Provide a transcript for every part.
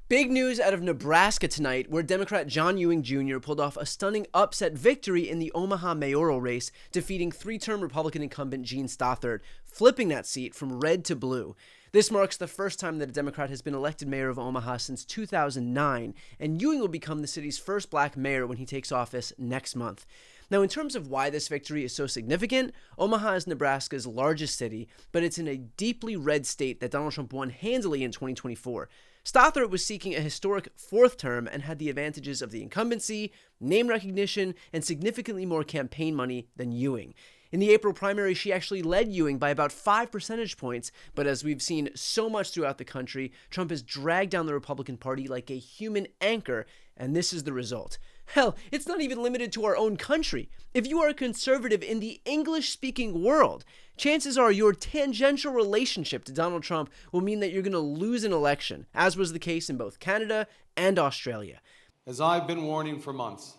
Big news out of Nebraska tonight, where Democrat John Ewing Jr. pulled off a stunning upset victory in the Omaha mayoral race, defeating three-term Republican incumbent Gene Stothert, flipping that seat from red to blue. This marks the first time that a Democrat has been elected mayor of Omaha since 2009, and Ewing will become the city's first black mayor when he takes office next month. Now, in terms of why this victory is so significant, Omaha is Nebraska's largest city, but it's in a deeply red state that Donald Trump won handily in 2024. Stothert was seeking a historic fourth term and had the advantages of the incumbency, name recognition, and significantly more campaign money than Ewing. In the April primary, she actually led Ewing by about 5 percentage points, but as we've seen so much throughout the country, Trump has dragged down the Republican Party like a human anchor, and this is the result. Hell, it's not even limited to our own country. If you are a conservative in the English-speaking world, chances are your tangential relationship to Donald Trump will mean that you're going to lose an election, as was the case in both Canada and Australia. As I've been warning for months,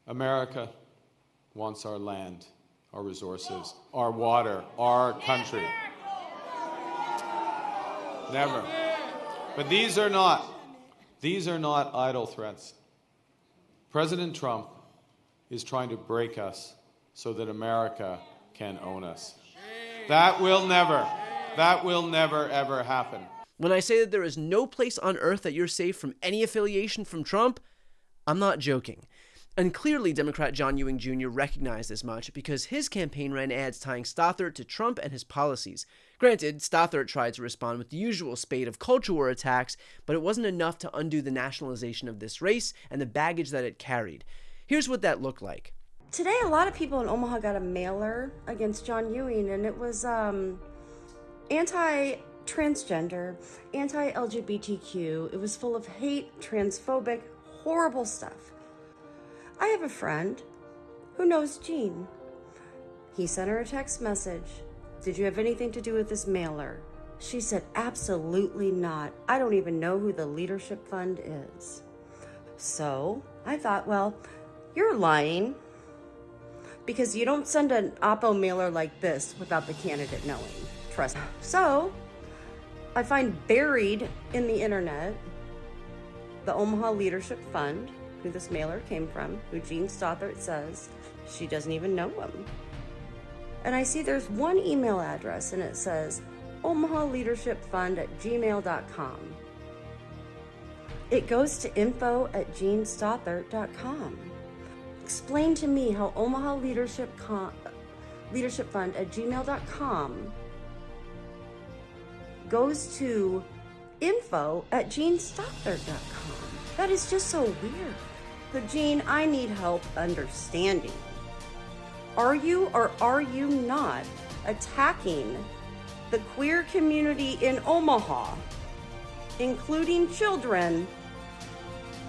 America wants our land, our resources, our water, our country. Never. But these are not idle threats. President Trump is trying to break us so that America can own us. That will never ever happen. When I say that there is no place on earth that you're safe from any affiliation from Trump, I'm not joking. And clearly, Democrat John Ewing Jr. recognized as much because his campaign ran ads tying Stothert to Trump and his policies. Granted, Stothert tried to respond with the usual spate of culture war attacks, but it wasn't enough to undo the nationalization of this race and the baggage that it carried. Here's what that looked like. Today, a lot of people in Omaha got a mailer against John Ewing, and it was anti-transgender, anti-LGBTQ. It was full of hate, transphobic, horrible stuff. I have a friend who knows Jean. He sent her a text message. Did you have anything to do with this mailer? She said, absolutely not. I don't even know who the Leadership Fund is. So I thought, well, you're lying because you don't send an oppo mailer like this without the candidate knowing. Trust me. So I find buried in the internet the Omaha Leadership Fund, who this mailer came from, who Gene Stothert says she doesn't even know him. And I see there's one email address and it says omahaleadershipfund@gmail.com. It goes to info@genestothert.com. Explain to me how Omaha Leadership Fund@gmail.com goes to info@genestothert.com. That is just so weird. So Gene, I need help understanding. Are you or are you not attacking the queer community in Omaha, including children,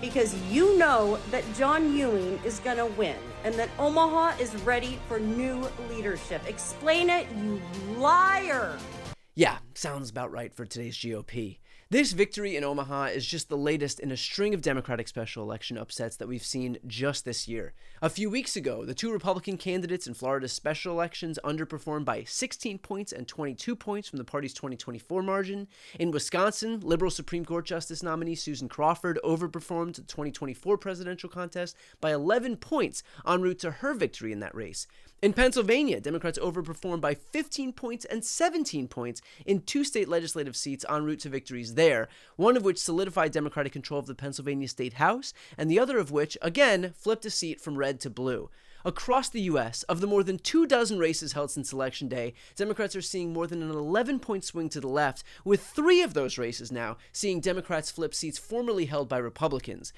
because you know that John Ewing is going to win and that Omaha is ready for new leadership? Explain it, you liar! Yeah, sounds about right for today's GOP. This victory in Omaha is just the latest in a string of Democratic special election upsets that we've seen just this year. A few weeks ago, the two Republican candidates in Florida's special elections underperformed by 16 points and 22 points from the party's 2024 margin. In Wisconsin, liberal Supreme Court Justice nominee Susan Crawford overperformed the 2024 presidential contest by 11 points en route to her victory in that race. In Pennsylvania, Democrats overperformed by 15 points and 17 points in two state legislative seats en route to victories there, one of which solidified Democratic control of the Pennsylvania State House, and the other of which, again, flipped a seat from red to blue. Across the U.S., of the more than 24 races held since Election Day, Democrats are seeing more than an 11-point swing to the left, with 3 of those races now seeing Democrats flip seats formerly held by Republicans.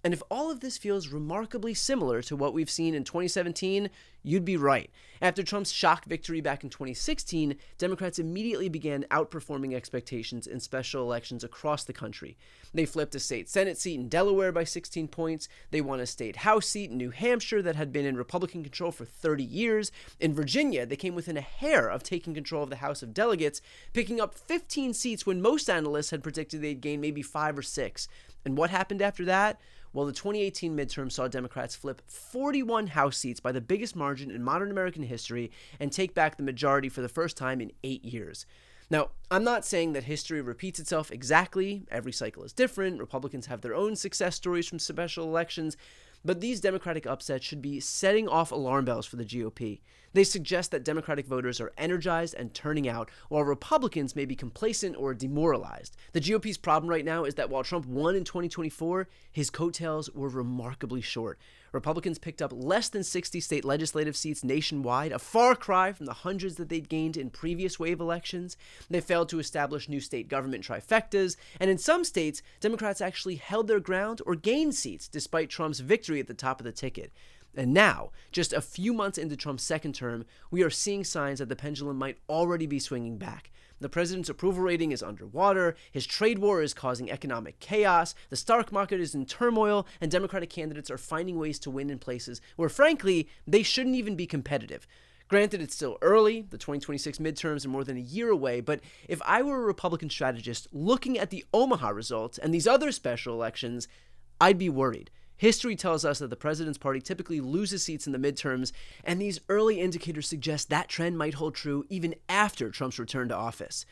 And if all of this feels remarkably similar to what we've seen in 2017, you'd be right. After Trump's shock victory back in 2016, Democrats immediately began outperforming expectations in special elections across the country. They flipped a state Senate seat in Delaware by 16 points. They won a state House seat in New Hampshire that had been in Republican control for 30 years. In Virginia, they came within a hair of taking control of the House of Delegates, picking up 15 seats when most analysts had predicted they'd gain maybe 5 or 6. And what happened after that? Well, the 2018 midterm saw Democrats flip 41 House seats by the biggest margin in modern American history and take back the majority for the first time in 8 years. Now, I'm not saying that history repeats itself exactly. Every cycle is different. Republicans have their own success stories from special elections. But these Democratic upsets should be setting off alarm bells for the GOP. They suggest that Democratic voters are energized and turning out, while Republicans may be complacent or demoralized. The GOP's problem right now is that while Trump won in 2024, his coattails were remarkably short. Republicans picked up less than 60 state legislative seats nationwide, a far cry from the hundreds that they'd gained in previous wave elections. They failed to establish new state government trifectas, and in some states, Democrats actually held their ground or gained seats despite Trump's victory at the top of the ticket. And now, just a few months into Trump's second term, we are seeing signs that the pendulum might already be swinging back. The president's approval rating is underwater, his trade war is causing economic chaos, the stock market is in turmoil, and Democratic candidates are finding ways to win in places where, frankly, they shouldn't even be competitive. Granted, it's still early, the 2026 midterms are more than a year away, but if I were a Republican strategist looking at the Omaha results and these other special elections, I'd be worried. History tells us that the president's party typically loses seats in the midterms, and these early indicators suggest that trend might hold true even after Trump's return to office.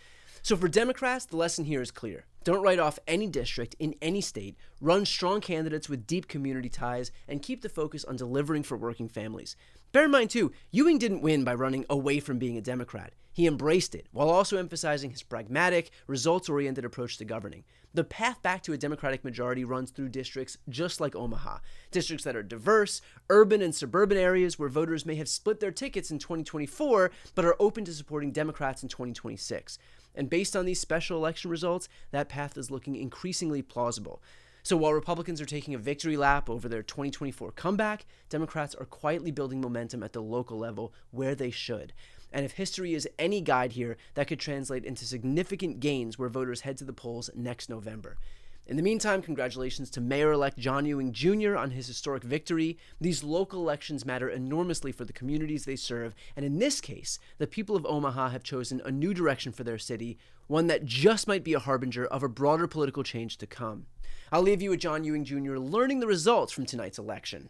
So for Democrats, the lesson here is clear. Don't write off any district in any state, run strong candidates with deep community ties, and keep the focus on delivering for working families. Bear in mind, too, Ewing didn't win by running away from being a Democrat. He embraced it, while also emphasizing his pragmatic, results-oriented approach to governing. The path back to a Democratic majority runs through districts just like Omaha, districts that are diverse, urban and suburban areas where voters may have split their tickets in 2024, but are open to supporting Democrats in 2026. And based on these special election results, that path is looking increasingly plausible. So while Republicans are taking a victory lap over their 2024 comeback, Democrats are quietly building momentum at the local level where they should. And if history is any guide here, that could translate into significant gains where voters head to the polls next November. In the meantime, congratulations to Mayor-elect John Ewing Jr. on his historic victory. These local elections matter enormously for the communities they serve, and in this case, the people of Omaha have chosen a new direction for their city, one that just might be a harbinger of a broader political change to come. I'll leave you with John Ewing Jr. learning the results from tonight's election.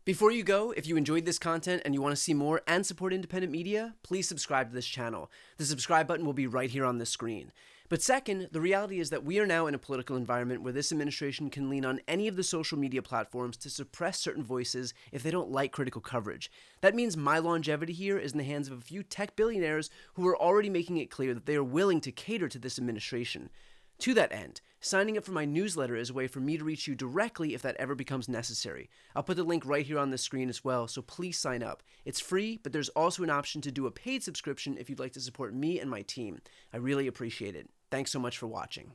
Before you go, if you enjoyed this content and you want to see more and support independent media, please subscribe to this channel. The subscribe button will be right here on the screen. But second, the reality is that we are now in a political environment where this administration can lean on any of the social media platforms to suppress certain voices if they don't like critical coverage. That means my longevity here is in the hands of a few tech billionaires who are already making it clear that they are willing to cater to this administration. To that end, signing up for my newsletter is a way for me to reach you directly if that ever becomes necessary. I'll put the link right here on the screen as well, so please sign up. It's free, but there's also an option to do a paid subscription if you'd like to support me and my team. I really appreciate it. Thanks so much for watching.